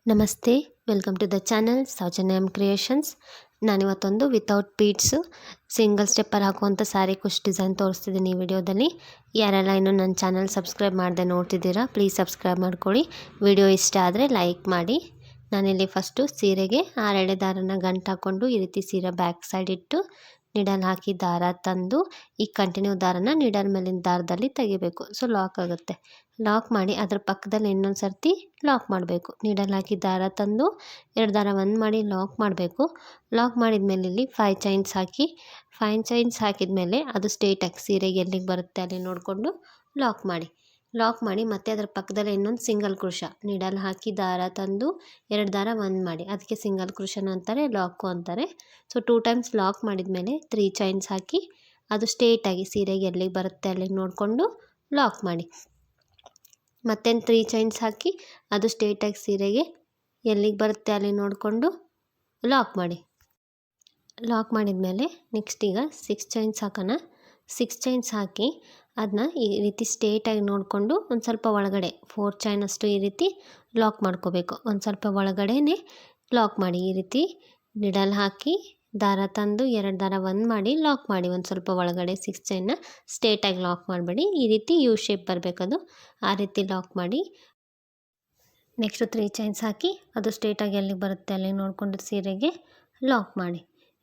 ನಮಸ್ತೆ, welcome to the channel Soujanya M creations. ನಾನಿವತ್ತೊಂದು without beads single ಸ್ಟೆಪ್ಪಲ್ಲಿ ಹಾಕುವಂಥ ಸ್ಯಾರಿ ಕುಚ್ ಡಿಸೈನ್ ತೋರಿಸ್ತಿದ್ದೀನಿ ಈ ವಿಡಿಯೋದಲ್ಲಿ. ಯಾರೆಲ್ಲ ಇನ್ನೂ ನನ್ನ ಚಾನಲ್ ಸಬ್ಸ್ಕ್ರೈಬ್ ಮಾಡದೆ ನೋಡ್ತಿದ್ದೀರಾ, ಪ್ಲೀಸ್ ಸಬ್ಸ್ಕ್ರೈಬ್ ಮಾಡ್ಕೊಳ್ಳಿ. ವಿಡಿಯೋ ಇಷ್ಟ ಆದರೆ ಲೈಕ್ ಮಾಡಿ. ನಾನಿಲ್ಲಿ ಫಸ್ಟು ಸೀರೆಗೆ 6 ಎಳೆ ದಾರನ ಗಂಟು ಹಾಕ್ಕೊಂಡು ಈ ರೀತಿ ಸೀರೆ ಬ್ಯಾಕ್ ಸೈಡ್ ಇಟ್ಟು ನಿಡಲ್ ಹಾಕಿ ದಾರ ತಂದು ಈ ಕಂಟಿನ್ಯೂ ದಾರನ ನಿಡಲ್ ಮೇಲಿನ ದಾರದಲ್ಲಿ ತೆಗಿಬೇಕು. ಸೊ ಲಾಕ್ ಆಗುತ್ತೆ. ಲಾಕ್ ಮಾಡಿ ಅದರ ಪಕ್ಕದಲ್ಲಿ ಇನ್ನೊಂದು ಸರ್ತಿ ಲಾಕ್ ಮಾಡಬೇಕು. ನೀಡಲ್ ಹಾಕಿ ದಾರ ತಂದು 2 ದಾರ ಒಂದು ಮಾಡಿ ಲಾಕ್ ಮಾಡಬೇಕು. ಲಾಕ್ ಮಾಡಿದ್ಮೇಲೆ ಇಲ್ಲಿ 5 ಚೈನ್ಸ್ ಹಾಕಿ 5 ಚೈನ್ಸ್ ಹಾಕಿದ್ಮೇಲೆ ಅದು ಸ್ಟ್ರೇಟಾಗಿ ಸೀರೆಗೆ ಎಲ್ಲಿಗೆ ಬರುತ್ತೆ ಅಲ್ಲಿ ನೋಡಿಕೊಂಡು ಲಾಕ್ ಮಾಡಿ ಮತ್ತೆ ಅದರ ಪಕ್ಕದಲ್ಲಿ ಇನ್ನೊಂದು ಸಿಂಗಲ್ ಕ್ರೋಶ ನೀಡಲ್ ಹಾಕಿ ದಾರ ತಂದು 2 ದಾರ ಒಂದು ಮಾಡಿ, ಅದಕ್ಕೆ ಸಿಂಗಲ್ ಕ್ರೋಶನು ಅಂತಾರೆ, ಲಾಕು ಅಂತಾರೆ. ಸೊ 2 ಟೈಮ್ಸ್ ಲಾಕ್ ಮಾಡಿದ್ಮೇಲೆ 3 ಚೈನ್ಸ್ ಹಾಕಿ ಅದು ಸ್ಟ್ರೇಟಾಗಿ ಸೀರೆಗೆ ಎಲ್ಲಿಗೆ ಬರುತ್ತೆ ಅಲ್ಲಿಗೆ ನೋಡಿಕೊಂಡು ಲಾಕ್ ಮಾಡಿ. ಮತ್ತೆ 3 ಚೈನ್ಸ್ ಹಾಕಿ ಅದು ಸ್ಟ್ರೇಟಾಗಿ ಸೀರೆಗೆ ಎಲ್ಲಿಗೆ ಬರುತ್ತೆ ಅಲ್ಲಿ ನೋಡಿಕೊಂಡು ಲಾಕ್ ಮಾಡಿ. ಲಾಕ್ ಮಾಡಿದ್ಮೇಲೆ ನೆಕ್ಸ್ಟ್ ಈಗ 6 ಚೈನ್ಸ್ ಹಾಕೋಣ. 6 ಚೈನ್ಸ್ ಹಾಕಿ ಅದನ್ನ ಈ ರೀತಿ ಸ್ಟ್ರೇಟಾಗಿ ನೋಡಿಕೊಂಡು ಒಂದು ಸ್ವಲ್ಪ ಒಳಗಡೆ 4 ಚೈನ್ ಅಷ್ಟು ಈ ರೀತಿ ಲಾಕ್ ಮಾಡ್ಕೋಬೇಕು. ಒಂದು ಸ್ವಲ್ಪ ಒಳಗಡೆನೇ ಲಾಕ್ ಮಾಡಿ. ಈ ರೀತಿ ನಿಡಲ್ ಹಾಕಿ ದಾರ ತಂದು 2 ದಾರ ಒಂದು ಮಾಡಿ ಲಾಕ್ ಮಾಡಿ. ಒಂದು ಸ್ವಲ್ಪ ಒಳಗಡೆ 6 ಚೈನ್ನ ಸ್ಟ್ರೇಟಾಗಿ ಲಾಕ್ ಮಾಡಬೇಡಿ, ಈ ರೀತಿ ಯು ಶೇಪ್ ಬರಬೇಕದು, ಆ ರೀತಿ ಲಾಕ್ ಮಾಡಿ. ನೆಕ್ಸ್ಟು 3 ಚೈನ್ಸ್ ಹಾಕಿ ಅದು ಸ್ಟ್ರೇಟಾಗಿ ಎಲ್ಲಿಗೆ ಬರುತ್ತೆ ಅಲ್ಲಿ ನೋಡಿಕೊಂಡು ಸೀರೆಗೆ ಲಾಕ್ ಮಾಡಿ.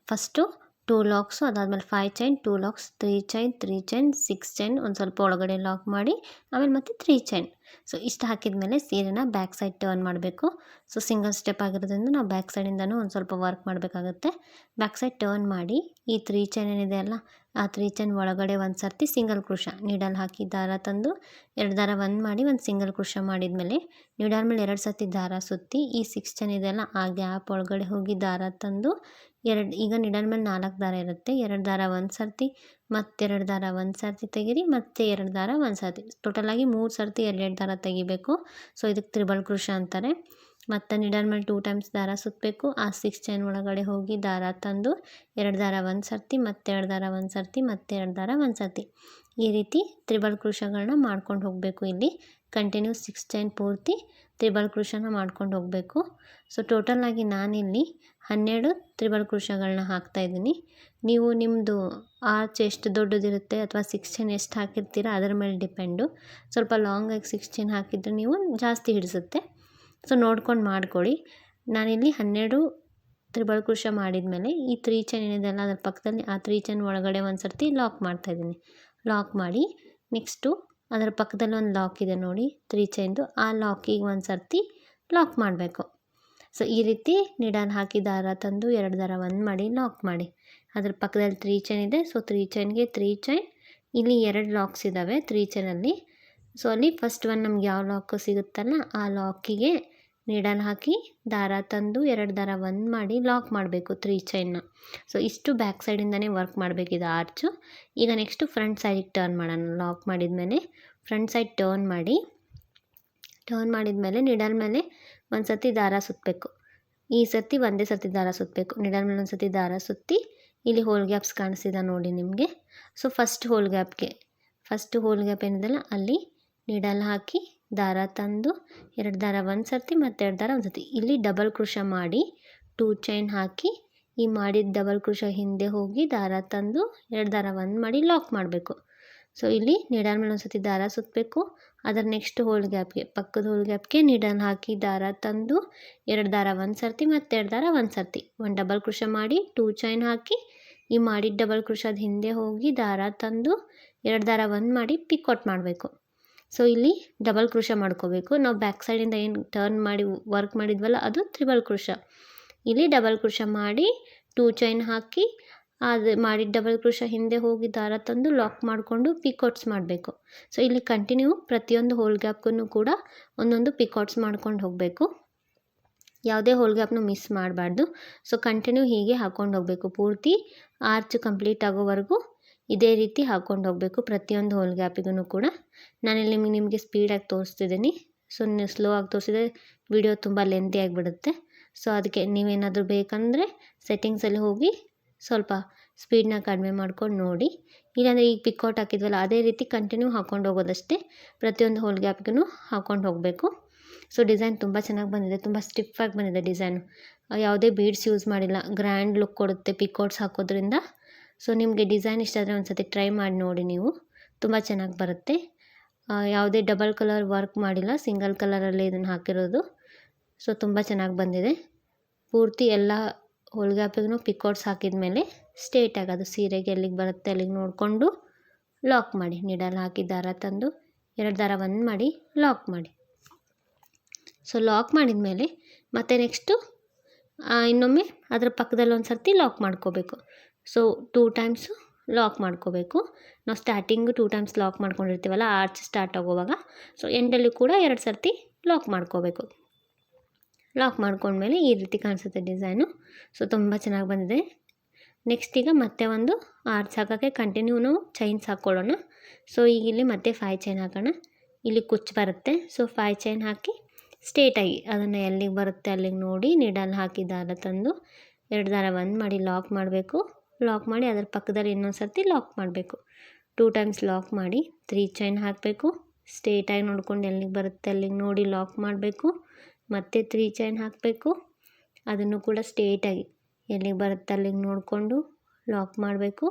ಫಸ್ಟು 2 ಲಾಕ್ಸು, ಅದಾದಮೇಲೆ 5 chain, 2 locks, 3 chain, 3 chain, 6 chain, ಒಂದು ಸ್ವಲ್ಪ ಒಳಗಡೆ ಲಾಕ್ ಮಾಡಿ ಆಮೇಲೆ ಮತ್ತೆ 3 ಚೈನ್. ಸೊ ಇಷ್ಟು ಹಾಕಿದ್ಮೇಲೆ ಸೀರೆನ ಬ್ಯಾಕ್ ಸೈಡ್ ಟರ್ನ್ ಮಾಡಬೇಕು. ಸೊ ಸಿಂಗಲ್ ಸ್ಟೆಪ್ ಆಗಿರೋದ್ರಿಂದ ನಾವು ಬ್ಯಾಕ್ ಸೈಡಿಂದನೂ ಒಂದು ಸ್ವಲ್ಪ ವರ್ಕ್ ಮಾಡಬೇಕಾಗುತ್ತೆ. ಬ್ಯಾಕ್ ಸೈಡ್ ಟರ್ನ್ ಮಾಡಿ ಈ 3 ಚೈನ್ ಏನಿದೆ ಅಲ್ಲ ಆ 3 ಚೈನ್ ಒಳಗಡೆ ಒಂದು ಸರ್ತಿ ಸಿಂಗಲ್ ಕ್ರೋಶ ನೀಡಲ್ ಹಾಕಿ ದಾರ ತಂದು 2 ದಾರ ಒಂದು ಮಾಡಿ ಒಂದು ಸಿಂಗಲ್ ಕ್ರೋಶ ಮಾಡಿದ್ಮೇಲೆ ನೀಡಲ್ ಮೇಲೆ 2 ಸರ್ತಿ ದಾರ ಸುತ್ತಿ ಈ 6 ಚೈನ್ ಇದೆಯಲ್ಲ ಆ ಗ್ಯಾಪ್ ಒಳಗಡೆ ಹೋಗಿ ದಾರ ತಂದು ಈಗ ನಿಡಲ್ ಮೇಲೆ 4 ದಾರ ಇರುತ್ತೆ, 2 ದಾರ ಒಂದು ಸರ್ತಿ ಮತ್ತೆ 2 ದಾರ ಒಂದು ಸರ್ತಿ ತೆಗೀರಿ, ಮತ್ತೆ 2 ದಾರ ಒಂದು ಸರ್ತಿ, ಟೋಟಲಾಗಿ 3 ಸರ್ತಿ 2 ದಾರ ತೆಗಿಬೇಕು. ಸೊ ಇದಕ್ಕೆ ತ್ರಿಬಲ್ ಕ್ರೋಶ ಅಂತಾರೆ. ಮತ್ತು ನಿಡಲ್ ಮೇಲೆ 2 ಟೈಮ್ಸ್ ದಾರ ಸುತ್ತಬೇಕು. ಆ 6 ಚೈನ್ ಒಳಗಡೆ ಹೋಗಿ ದಾರ ತಂದು 2 ದಾರ ಒಂದು ಸರ್ತಿ ಮತ್ತೆ 2 ದಾರ ಒಂದು ಸರ್ತಿ ಮತ್ತೆ 2 ದಾರ ಒಂದು ಸರ್ತಿ, ಈ ರೀತಿ ತ್ರಿಬಲ್ ಕ್ರೋಶಗಳನ್ನ ಮಾಡ್ಕೊಂಡು ಹೋಗಬೇಕು. ಇಲ್ಲಿ ಕಂಟಿನ್ಯೂ 6 ಚೈನ್ ಪೂರ್ತಿ ತ್ರಿಬಲ್ ಕ್ರೋಶನ ಮಾಡ್ಕೊಂಡು ಹೋಗಬೇಕು. ಸೊ ಟೋಟಲಾಗಿ ನಾನಿಲ್ಲಿ 12 ತ್ರಿಬಲ್ ಕ್ರೋಶಗಳನ್ನ ಹಾಕ್ತಾಯಿದ್ದೀನಿ. ನೀವು ನಿಮ್ಮದು ಆರ್ಚ್ ಎಷ್ಟು ದೊಡ್ಡದಿರುತ್ತೆ ಅಥವಾ 6 ಚೈನ್ ಎಷ್ಟು ಹಾಕಿರ್ತೀರ ಅದರ ಮೇಲೆ ಡಿಪೆಂಡು. ಸ್ವಲ್ಪ ಲಾಂಗಾಗಿ 6 ಚೈನ್ ಹಾಕಿದರೆ ನೀವು ಜಾಸ್ತಿ ಹಿಡಿಸುತ್ತೆ. ಸೊ ನೋಡ್ಕೊಂಡು ಮಾಡ್ಕೊಳ್ಳಿ. ನಾನಿಲ್ಲಿ 12 ತ್ರಿಬಲ್ ಕ್ರೋಶ ಮಾಡಿದ್ಮೇಲೆ ಈ 3 ಚೈನ್ ಏನಿದೆಯಲ್ಲ ಅದರ ಪಕ್ಕದಲ್ಲಿ ಆ 3 ಚೈನ್ ಒಳಗಡೆ ಒಂದು ಸರ್ತಿ ಲಾಕ್ ಮಾಡ್ತಾಯಿದ್ದೀನಿ. ಲಾಕ್ ಮಾಡಿ ನೆಕ್ಸ್ಟು ಅದರ ಪಕ್ಕದಲ್ಲಿ ಒಂದು ಲಾಕ್ ಇದೆ ನೋಡಿ 3 ಚೈನ್ದು, ಆ ಲಾಕಿಗೆ ಒಂದು ಸರ್ತಿ ಲಾಕ್ ಮಾಡಬೇಕು. ಸೊ ಈ ರೀತಿ ನಿಡಲ್ ಹಾಕಿ ದಾರ ತಂದು 2 ದಾರ ಒಂದು ಮಾಡಿ ಲಾಕ್ ಮಾಡಿ. ಅದ್ರ ಪಕ್ಕದಲ್ಲಿ 3 ಚೈನ್ ಇದೆ. ಸೊ 3 ಚೈನ್ಗೆ 3 ಚೈನ್, ಇಲ್ಲಿ 2 ಲಾಕ್ಸ್ ಇದ್ದಾವೆ 3 ಚೈನಲ್ಲಿ. ಸೊ ಅಲ್ಲಿ ಫಸ್ಟ್ ಒನ್ ನಮ್ಗೆ ಯಾವ ಲಾಕ್ ಸಿಗುತ್ತಲ್ಲ ಆ ಲಾಕಿಗೆ ನೀಡಲ್ ಹಾಕಿ ದಾರ ತಂದು 2 ದಾರ ಒಂದು ಮಾಡಿ ಲಾಕ್ ಮಾಡಬೇಕು 3 ಚೈನ್ನ. ಸೊ ಇಷ್ಟು ಬ್ಯಾಕ್ ಸೈಡಿಂದನೇ ವರ್ಕ್ ಮಾಡಬೇಕಿದೆ ಆರ್ಚು. ಈಗ ನೆಕ್ಸ್ಟು ಫ್ರಂಟ್ ಸೈಡಿಗೆ ಟರ್ನ್ ಮಾಡೋಣ. ಲಾಕ್ ಮಾಡಿದ್ಮೇಲೆ ಫ್ರಂಟ್ ಸೈಡ್ ಟರ್ನ್ ಮಾಡಿದ್ಮೇಲೆ ನಿಡಲ್ ಮೇಲೆ ಒಂದು ಸರ್ತಿ ದಾರ ಸುತ್ತಬೇಕು. ಈ ಸರ್ತಿ ಒಂದೇ ಸರ್ತಿ ದಾರ ಸುತ್ತಬೇಕು. ನಿಡಲ್ ಮೇಲೆ ಒಂದು ಸರ್ತಿ ದಾರ ಸುತ್ತಿ ಇಲ್ಲಿ ಹೋಲ್ ಗ್ಯಾಪ್ಸ್ ಕಾಣಿಸ್ತಿದೆ ನೋಡಿ ನಿಮಗೆ. ಸೊ ಫಸ್ಟ್ ಹೋಲ್ ಗ್ಯಾಪ್ ಏನಿದೆಯಲ್ಲ ಅಲ್ಲಿ ನಿಡಲ್ ಹಾಕಿ ದಾರ ತಂದು 2 ದಾರ ಒಂದು ಸರ್ತಿ ಮತ್ತು 2 ದಾರ ಒಂದು ಸರ್ತಿ, ಇಲ್ಲಿ ಡಬಲ್ ಕ್ರೋಶ ಮಾಡಿ 2 ಚೈನ್ ಹಾಕಿ ಈ ಮಾಡಿದ ಡಬಲ್ ಕ್ರೋಶ ಹಿಂದೆ ಹೋಗಿ ದಾರ ತಂದು 2 ದಾರ ಒಂದು ಮಾಡಿ ಲಾಕ್ ಮಾಡಬೇಕು. ಸೊ ಇಲ್ಲಿ ನಿಡಲ್ ಮೇಲೆ ಒಂದು ಸರ್ತಿ ದಾರ ಸುತ್ತಬೇಕು. ಅದರ ನೆಕ್ಸ್ಟ್ ಪಕ್ಕದ ಹೋಲ್ ಗ್ಯಾಪ್ಗೆ ನಿಡಲ್ ಹಾಕಿ ದಾರ ತಂದು 2 ದಾರ ಒಂದು ಸರ್ತಿ ಮತ್ತು 2 ದಾರ ಒಂದು ಸರ್ತಿ, ಒಂದು ಡಬಲ್ ಕ್ರೋಶ ಮಾಡಿ 2 ಚೈನ್ ಹಾಕಿ ಈ ಮಾಡಿದ ಡಬಲ್ ಕ್ರೋಶದ ಹಿಂದೆ ಹೋಗಿ ದಾರ ತಂದು 2 ದಾರ ಒಂದು ಮಾಡಿ ಪಿಕ್ಔಟ್ ಮಾಡಬೇಕು. ಸೊ ಇಲ್ಲಿ ಡಬಲ್ ಕ್ರೋಶ ಮಾಡ್ಕೋಬೇಕು. ನಾವು ಬ್ಯಾಕ್ ಸೈಡಿಂದ ಏನು ಟರ್ನ್ ಮಾಡಿ ವರ್ಕ್ ಮಾಡಿದ್ವಲ್ಲ ಅದು ತ್ರಿಬಲ್ ಕ್ರೋಶ. ಇಲ್ಲಿ ಡಬಲ್ ಕ್ರೋಶ ಮಾಡಿ 2 ಚೈನ್ ಹಾಕಿ ಅದು ಮಾಡಿದ ಡಬಲ್ ಕ್ರೋಶ ಹಿಂದೆ ಹೋಗಿ ದಾರ ತಂದು ಲಾಕ್ ಮಾಡಿಕೊಂಡು ಪಿಕ್ಔಟ್ಸ್ ಮಾಡಬೇಕು. ಸೊ ಇಲ್ಲಿ ಕಂಟಿನ್ಯೂ ಪ್ರತಿಯೊಂದು ಹೋಲ್ ಗ್ಯಾಪ್ಗೂ ಕೂಡ ಒಂದೊಂದು ಪಿಕ್ಔಟ್ಸ್ ಮಾಡ್ಕೊಂಡು ಹೋಗಬೇಕು. ಯಾವುದೇ ಹೋಲ್ ಗ್ಯಾಪ್ನು ಮಿಸ್ ಮಾಡಬಾರ್ದು. ಸೊ ಕಂಟಿನ್ಯೂ ಹೀಗೆ ಹಾಕ್ಕೊಂಡು ಹೋಗಬೇಕು. ಪೂರ್ತಿ ಆರ್ಚ್ ಕಂಪ್ಲೀಟ್ ಆಗೋವರೆಗೂ ಇದೇ ರೀತಿ ಹಾಕ್ಕೊಂಡು ಹೋಗಬೇಕು ಪ್ರತಿಯೊಂದು ಹೋಲ್ ಗ್ಯಾಪಿಗೂ ಕೂಡ. ನಾನಿಲ್ಲಿ ನಿಮಗೆ ಸ್ಪೀಡಾಗಿ ತೋರಿಸ್ತಿದ್ದೀನಿ. ಸೊ ಸ್ಲೋ ಆಗಿ ತೋರಿಸಿದ್ರೆ ವಿಡಿಯೋ ತುಂಬ ಲೆಂತಿ ಆಗಿಬಿಡುತ್ತೆ. ಸೊ ಅದಕ್ಕೆ ನೀವೇನಾದರೂ ಬೇಕಂದರೆ ಸೆಟ್ಟಿಂಗ್ಸಲ್ಲಿ ಹೋಗಿ ಸ್ವಲ್ಪ ಸ್ಪೀಡನ್ನ ಕಡಿಮೆ ಮಾಡ್ಕೊಂಡು ನೋಡಿ. ಇಲ್ಲಾಂದರೆ ಈಗ ಪಿಕ್ಔಟ್ ಹಾಕಿದ್ವಲ್ಲ ಅದೇ ರೀತಿ ಕಂಟಿನ್ಯೂ ಹಾಕ್ಕೊಂಡು ಹೋಗೋದಷ್ಟೇ. ಪ್ರತಿಯೊಂದು ಹೋಲ್ ಗ್ಯಾಪ್ಗೂ ಹಾಕ್ಕೊಂಡು ಹೋಗಬೇಕು. ಸೊ ಡಿಸೈನ್ ತುಂಬ ಚೆನ್ನಾಗಿ ಬಂದಿದೆ, ತುಂಬ ಸ್ಟಿಫಾಗಿ ಬಂದಿದೆ ಡಿಸೈನು. ಯಾವುದೇ ಬೀಡ್ಸ್ ಯೂಸ್ ಮಾಡಿಲ್ಲ, ಗ್ರ್ಯಾಂಡ್ ಲುಕ್ ಕೊಡುತ್ತೆ ಪಿಕೋಟ್ಸ್ ಹಾಕೋದ್ರಿಂದ. ಸೊ ನಿಮಗೆ ಡಿಸೈನ್ ಇಷ್ಟ ಆದರೆ ಒಂದು ಸತಿ ಟ್ರೈ ಮಾಡಿ ನೋಡಿ ನೀವು, ತುಂಬ ಚೆನ್ನಾಗಿ ಬರುತ್ತೆ. ಯಾವುದೇ ಡಬಲ್ ಕಲರ್ ವರ್ಕ್ ಮಾಡಿಲ್ಲ, ಸಿಂಗಲ್ ಕಲರಲ್ಲೇ ಇದನ್ನು ಹಾಕಿರೋದು. ಸೊ ತುಂಬ ಚೆನ್ನಾಗಿ ಬಂದಿದೆ. ಪೂರ್ತಿ ಎಲ್ಲ ಹೊಲ್ಗಾಪಿಗೂ ಪಿಕೋಟ್ಸ್ ಹಾಕಿದ ಮೇಲೆ ಸ್ಟ್ರೇಟಾಗಿ ಅದು ಸೀರೆಗೆ ಎಲ್ಲಿಗೆ ಬರುತ್ತೆ ಅಲ್ಲಿಗೆ ನೋಡಿಕೊಂಡು ಲಾಕ್ ಮಾಡಿ. ನೀಡಲ್ ಹಾಕಿ ದಾರ ತಂದು 2 ದಾರ ಒಂದು ಮಾಡಿ ಲಾಕ್ ಮಾಡಿ. ಸೊ ಲಾಕ್ ಮಾಡಿದ ಮೇಲೆ ಮತ್ತೆ ನೆಕ್ಸ್ಟು ಇನ್ನೊಮ್ಮೆ ಅದರ ಪಕ್ಕದಲ್ಲಿ ಒಂದು ಸರ್ತಿ ಲಾಕ್ ಮಾಡ್ಕೋಬೇಕು. ಸೊ 2 ಟೈಮ್ಸು ಲಾಕ್ ಮಾಡ್ಕೋಬೇಕು. ನಾವು ಸ್ಟಾರ್ಟಿಂಗು 2 ಟೈಮ್ಸ್ ಲಾಕ್ ಮಾಡ್ಕೊಂಡಿರ್ತೀವಲ್ಲ ಆರ್ಚ್ ಸ್ಟಾರ್ಟ್ ಆಗೋವಾಗ, ಸೊ ಎಂಡಲ್ಲಿ ಕೂಡ 2 ಸರ್ತಿ ಲಾಕ್ ಮಾಡ್ಕೋಬೇಕು. ಲಾಕ್ ಮಾಡ್ಕೊಂಡ್ಮೇಲೆ ಈ ರೀತಿ ಕಾಣಿಸುತ್ತೆ ಡಿಸೈನು. ಸೊ ತುಂಬ ಚೆನ್ನಾಗಿ ಬಂದಿದೆ. ನೆಕ್ಸ್ಟ್ ಈಗ ಮತ್ತೆ ಒಂದು ಆರ್ಚ್ ಹಾಕೋಕ್ಕೆ ಕಂಟಿನ್ಯೂ ನಾವು ಚೈನ್ಸ್ ಹಾಕ್ಕೊಳ್ಳೋಣ. ಸೊ ಈಗ ಇಲ್ಲಿ ಮತ್ತೆ 5 ಚೈನ್ ಹಾಕೋಣ. ಇಲ್ಲಿ ಕುಚ್ಚು ಬರುತ್ತೆ. ಸೊ 5 ಚೈನ್ ಹಾಕಿ ಸ್ಟ್ರೇಟಾಗಿ ಅದನ್ನು ಎಲ್ಲಿಗೆ ಬರುತ್ತೆ ಅಲ್ಲಿಗೆ ನೋಡಿ ನೀಡಲ್ ಹಾಕಿ ದಾರ ತಂದು 2 ದಾರ ಒಂದು ಮಾಡಿ ಲಾಕ್ ಮಾಡಬೇಕು. ಲಾಕ್ ಮಾಡಿ ಅದರ ಪಕ್ಕದಲ್ಲಿ ಇನ್ನೊಂದು ಸರ್ತಿ ಲಾಕ್ ಮಾಡಬೇಕು. 2 ಟೈಮ್ಸ್ ಲಾಕ್ ಮಾಡಿ 3 ಚೈನ್ ಹಾಕಬೇಕು. ಸ್ಟ್ರೇಟಾಗಿ ನೋಡ್ಕೊಂಡು ಎಲ್ಲಿಗೆ ಬರುತ್ತೆ ಅಲ್ಲಿಗೆ ನೋಡಿ ಲಾಕ್ ಮಾಡಬೇಕು. ಮತ್ತೆ 3 ಚೈನ್ ಹಾಕಬೇಕು. ಅದನ್ನು ಕೂಡ ಸ್ಟ್ರೇಟಾಗಿ ಎಲ್ಲಿಗೆ ಬರುತ್ತೆ ಅಲ್ಲಿಗೆ ನೋಡಿಕೊಂಡು ಲಾಕ್ ಮಾಡಬೇಕು.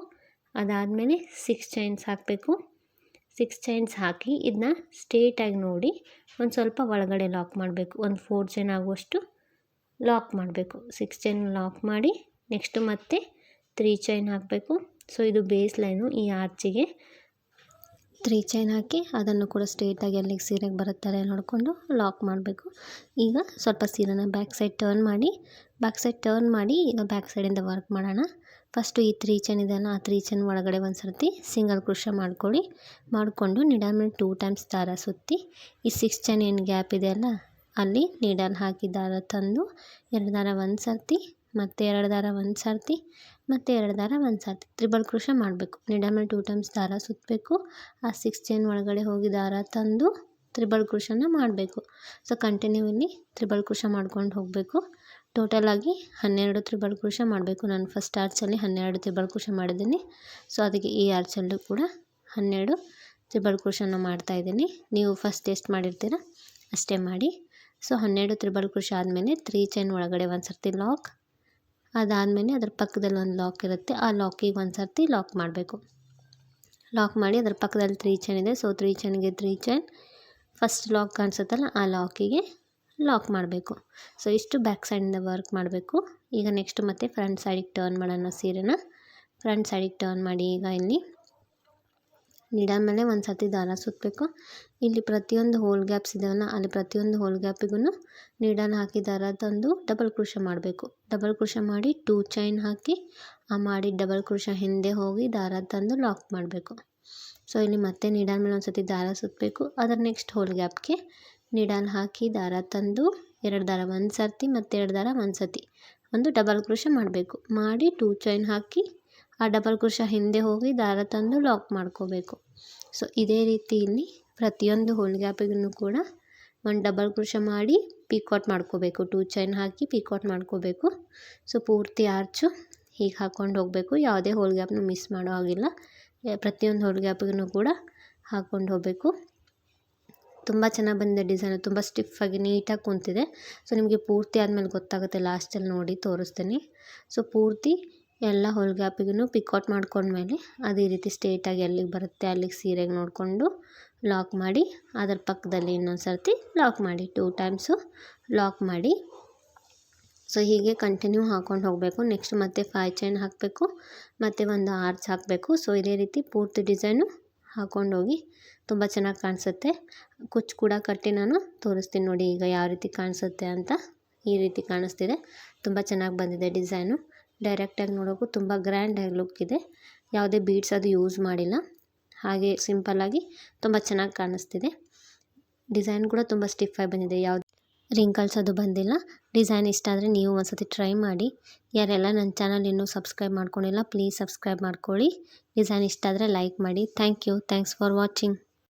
ಅದಾದಮೇಲೆ 6 ಚೈನ್ಸ್ ಹಾಕಬೇಕು. 6 ಚೈನ್ಸ್ ಹಾಕಿ ಇದನ್ನ ಸ್ಟ್ರೇಟಾಗಿ ನೋಡಿ ಒಂದು ಸ್ವಲ್ಪ ಒಳಗಡೆ ಲಾಕ್ ಮಾಡಬೇಕು. ಒಂದು 4 ಚೈನ್ ಆಗುವಷ್ಟು ಲಾಕ್ ಮಾಡಬೇಕು. 6 ಚೈನ್ ಲಾಕ್ ಮಾಡಿ ನೆಕ್ಸ್ಟು ಮತ್ತೆ 3 ಚೈನ್ ಹಾಕಬೇಕು. ಸೊ ಇದು ಬೇಸ್ ಲೈನು ಈ ಆರ್ಚಿಗೆ. 3 ಚೈನ್ ಹಾಕಿ ಅದನ್ನು ಕೂಡ ಸ್ಟ್ರೇಟಾಗಿ ಎಲ್ಲಿಗೆ ಸೀರೆಗೆ ಬರುತ್ತಾರೆ ನೋಡಿಕೊಂಡು ಲಾಕ್ ಮಾಡಬೇಕು. ಈಗ ಸ್ವಲ್ಪ ಸೀರೆನ ಬ್ಯಾಕ್ ಸೈಡ್ ಟರ್ನ್ ಮಾಡಿ ಈಗ ಬ್ಯಾಕ್ ಸೈಡಿಂದ ವರ್ಕ್ ಮಾಡೋಣ. ಫಸ್ಟು ಈ 3 ಚೈನ್ ಇದೆಯಲ್ಲ, ಆ 3 ಚೈನ್ ಒಳಗಡೆ ಒಂದು ಸರ್ತಿ ಸಿಂಗಲ್ ಕ್ರೋಶೆ ಮಾಡಿಕೊಂಡು ನೀಡಲ್ ಮೇಲೆ 2 ಟೈಮ್ಸ್ ದಾರ ಸುತ್ತಿ ಈ 6 ಚೈನ್ ಏನು ಗ್ಯಾಪ್ ಇದೆಯಲ್ಲ ಅಲ್ಲಿ ನೀಡಲ್ ಹಾಕಿ ದಾರ ತಂದು 2 ದಾರ ಒಂದು ಸರ್ತಿ, ಮತ್ತು 2 ದಾರ ಒಂದು ಸರ್ತಿ, ಮತ್ತು 2 ದಾರ ಒಂದು ಸರ್ತಿ ತ್ರಿಬಲ್ ಕ್ರೋಶೆ ಮಾಡಬೇಕು. ನೀಡಲ್ ಮೇಲೆ 2 ಟೈಮ್ಸ್ ದಾರ ಸುತ್ತಬೇಕು. ಆ 6 ಚೈನ್ ಒಳಗಡೆ ಹೋಗಿ ದಾರ ತಂದು ತ್ರಿಬಲ್ ಕ್ರೋಶನ ಮಾಡಬೇಕು. ಸೊ ಕಂಟಿನ್ಯೂ ಇಲ್ಲಿ ತ್ರಿಬಲ್ ಕ್ರೋಶೆ ಮಾಡ್ಕೊಂಡು ಹೋಗಬೇಕು. ಟೋಟಲಾಗಿ 12 ತ್ರಿಬಲ್ ಕ್ರೋಶೆ ಮಾಡಬೇಕು. ನಾನು ಫಸ್ಟ್ ಆರ್ಚಲ್ಲಿ 12 ತ್ರಿಬಲ್ ಕ್ರೋಶೆ ಮಾಡಿದ್ದೀನಿ. ಸೊ ಅದಕ್ಕೆ ಈ ಆರ್ಚಲ್ಲೂ ಕೂಡ 12 ತ್ರಿಬಲ್ ಕ್ರೋಶನ ಮಾಡ್ತಾಯಿದ್ದೀನಿ. ನೀವು ಫಸ್ಟ್ ಎಷ್ಟು ಮಾಡಿರ್ತೀರ ಅಷ್ಟೇ ಮಾಡಿ. ಸೊ 12 ತ್ರಿಬಲ್ ಕ್ರೋಶೆ ಆದಮೇಲೆ 3 ಚೈನ್ ಒಳಗಡೆ ಒಂದು ಸರ್ತಿ ಲಾಕ್, ಅದಾದಮೇಲೆ ಅದರ ಪಕ್ಕದಲ್ಲಿ ಒಂದು ಲಾಕ್ ಇರುತ್ತೆ, ಆ ಲಾಕಿಗೆ ಒಂದು ಸರ್ತಿ ಲಾಕ್ ಮಾಡಬೇಕು. ಲಾಕ್ ಮಾಡಿ ಅದರ ಪಕ್ಕದಲ್ಲಿ 3 ಚೈನ್ ಇದೆ. ಸೊ 3 ಚೈನ್ಗೆ 3 ಚೈನ್ ಫಸ್ಟ್ ಲಾಕ್ ಕಾಣಿಸುತ್ತಲ್ಲ ಆ ಲಾಕಿಗೆ ಲಾಕ್ ಮಾಡಬೇಕು. ಸೊ ಇಷ್ಟು ಬ್ಯಾಕ್ ಸೈಡಿಂದ ವರ್ಕ್ ಮಾಡಬೇಕು. ಈಗ ನೆಕ್ಸ್ಟ್ ಮತ್ತೆ ಫ್ರಂಟ್ ಸೈಡಿಗೆ ಟರ್ನ್ ಮಾಡೋಣ. ಸೀರೆನ ಫ್ರಂಟ್ ಸೈಡಿಗೆ ಟರ್ನ್ ಮಾಡಿ ಈಗ ಇಲ್ಲಿ ನೀಡಲ್ ಮೇಲೆ ಒಂದು ಸರ್ತಿ ದಾರ ಸುತ್ತಬೇಕು. ಇಲ್ಲಿ ಪ್ರತಿಯೊಂದು ಹೋಲ್ ಗ್ಯಾಪ್ಸ್ ಇದೆಯಲ್ಲ ಅಲ್ಲಿ ಪ್ರತಿಯೊಂದು ಹೋಲ್ ಗ್ಯಾಪಿಗೂ ನೀಡಲ್ ಹಾಕಿ ದಾರ ತಂದು ಡಬಲ್ ಕ್ರೋಶೆ ಮಾಡಬೇಕು. ಡಬಲ್ ಕ್ರೋಶೆ ಮಾಡಿ 2 ಚೈನ್ ಹಾಕಿ ಆ ಮಾಡಿ ಡಬಲ್ ಕ್ರೋಶೆ ಹಿಂದೆ ಹೋಗಿ ದಾರ ತಂದು ಲಾಕ್ ಮಾಡಬೇಕು. ಸೊ ಇಲ್ಲಿ ಮತ್ತೆ ನೀಡಲ್ ಮೇಲೆ ಒಂದು ಸರ್ತಿ ದಾರ ಸುತ್ತಬೇಕು. ಅದರ ನೆಕ್ಸ್ಟ್ ಹೋಲ್ ಗ್ಯಾಪ್ಗೆ ನೀಡಲ್ ಹಾಕಿ ದಾರ ತಂದು 2 ದಾರ ಒಂದು ಸರ್ತಿ ಮತ್ತು 2 ದಾರ ಒಂದು ಸರ್ತಿ ಒಂದು ಡಬಲ್ ಕ್ರೋಶೆ ಮಾಡಬೇಕು. ಮಾಡಿ 2 ಚೈನ್ ಹಾಕಿ ಆ ಡಬಲ್ ಕ್ರೋಶೆ ಹಿಂದೆ ಹೋಗಿ ದಾರ ತಂದು ಲಾಕ್ ಮಾಡ್ಕೋಬೇಕು. ಸೊ ಇದೇ ರೀತಿ ಇಲ್ಲಿ ಪ್ರತಿಯೊಂದು ಹೋಲ್ ಗ್ಯಾಪಿಗೂ ಕೂಡ ಒಂದು ಡಬಲ್ ಕ್ರೋಶೆ ಮಾಡಿ ಪಿಕಾಟ್ ಮಾಡ್ಕೋಬೇಕು. 2 ಚೈನ್ ಹಾಕಿ ಪಿಕಾಟ್ ಮಾಡ್ಕೋಬೇಕು. ಸೊ ಪೂರ್ತಿ ಆರ್ಚು ಹೀಗೆ ಹಾಕ್ಕೊಂಡು ಹೋಗಬೇಕು. ಯಾವುದೇ ಹೋಲ್ ಗ್ಯಾಪ್ನು ಮಿಸ್ ಮಾಡೋ ಹಾಗಿಲ್ಲ. ಪ್ರತಿಯೊಂದು ಹೋಲ್ ಗ್ಯಾಪಿಗೂ ಕೂಡ ಹಾಕ್ಕೊಂಡು ಹೋಗಬೇಕು. ತುಂಬ ಚೆನ್ನಾಗಿ ಬಂದಿದೆ ಡಿಸೈನು, ತುಂಬ ಸ್ಟಿಫಾಗಿ ನೀಟಾಗಿ ಕುಂತಿದೆ. ಸೊ ನಿಮಗೆ ಪೂರ್ತಿ ಆದಮೇಲೆ ಗೊತ್ತಾಗುತ್ತೆ, ಲಾಸ್ಟಲ್ಲಿ ನೋಡಿ ತೋರಿಸ್ತೀನಿ. ಸೊ ಪೂರ್ತಿ ಎಲ್ಲ ಹೋಲ್ ಗ್ಯಾಪಿಗೂ ಪಿಕಾಟ್ ಮಾಡ್ಕೊಂಡ್ಮೇಲೆ ಅದೇ ರೀತಿ ಸ್ಟ್ರೇಟಾಗಿ ಎಲ್ಲಿಗೆ ಬರುತ್ತೆ ಅಲ್ಲಿಗೆ ಸೀರೆಗೆ ನೋಡಿಕೊಂಡು ಲಾಕ್ ಮಾಡಿ ಅದರ ಪಕ್ಕದಲ್ಲಿ ಇನ್ನೊಂದು ಸರ್ತಿ ಲಾಕ್ ಮಾಡಿ 2 ಟೈಮ್ಸು ಲಾಕ್ ಮಾಡಿ. ಸೊ ಹೀಗೆ ಕಂಟಿನ್ಯೂ ಹಾಕ್ಕೊಂಡು ಹೋಗಬೇಕು. ನೆಕ್ಸ್ಟ್ ಮತ್ತೆ 5 ಚೈನ್ ಹಾಕಬೇಕು, ಮತ್ತು ಒಂದು ಆರ್ಚ್ ಹಾಕಬೇಕು. ಸೊ ಇದೇ ರೀತಿ ಪೂರ್ತಿ ಡಿಸೈನು ಹಾಕ್ಕೊಂಡೋಗಿ ತುಂಬ ಚೆನ್ನಾಗಿ ಕಾಣಿಸುತ್ತೆ. ಕುಚ್ಚು ಕೂಡ ಕಟ್ಟಿ ನಾನು ತೋರಿಸ್ತೀನಿ ನೋಡಿ ಈಗ ಯಾವ ರೀತಿ ಕಾಣಿಸುತ್ತೆ ಅಂತ. ಈ ರೀತಿ ಕಾಣಿಸ್ತಿದೆ. ತುಂಬ ಚೆನ್ನಾಗಿ ಬಂದಿದೆ ಡಿಸೈನು. ಡೈರೆಕ್ಟಾಗಿ ನೋಡೋಕ್ಕೂ ತುಂಬ ಗ್ರ್ಯಾಂಡಾಗಿ ಲುಕ್ ಇದೆ. ಯಾವುದೇ ಬೀಡ್ಸ್ ಅದು ಯೂಸ್ ಮಾಡಿಲ್ಲ, ಹಾಗೆ ಸಿಂಪಲ್ಲಾಗಿ ತುಂಬ ಚೆನ್ನಾಗಿ ಕಾಣಿಸ್ತಿದೆ. ಡಿಸೈನ್ ಕೂಡ ತುಂಬ ಸ್ಟಿಫಾಗಿ ಬಂದಿದೆ, ಯಾವುದು ರಿಂಕಲ್ಸ್ ಅದು ಬಂದಿಲ್ಲ. ಡಿಸೈನ್ ಇಷ್ಟ ಆದರೆ ನೀವು ಒಂದು ಸತಿ ಟ್ರೈ ಮಾಡಿ. ಯಾರೆಲ್ಲ ನನ್ನ ಚಾನಲ್ ಇನ್ನೂ ಸಬ್ಸ್ಕ್ರೈಬ್ ಮಾಡ್ಕೊಂಡಿಲ್ಲ ಪ್ಲೀಸ್ ಸಬ್ಸ್ಕ್ರೈಬ್ ಮಾಡ್ಕೊಳ್ಳಿ. ಡಿಸೈನ್ ಇಷ್ಟ ಆದರೆ ಲೈಕ್ ಮಾಡಿ. Thank you. Thanks for watching.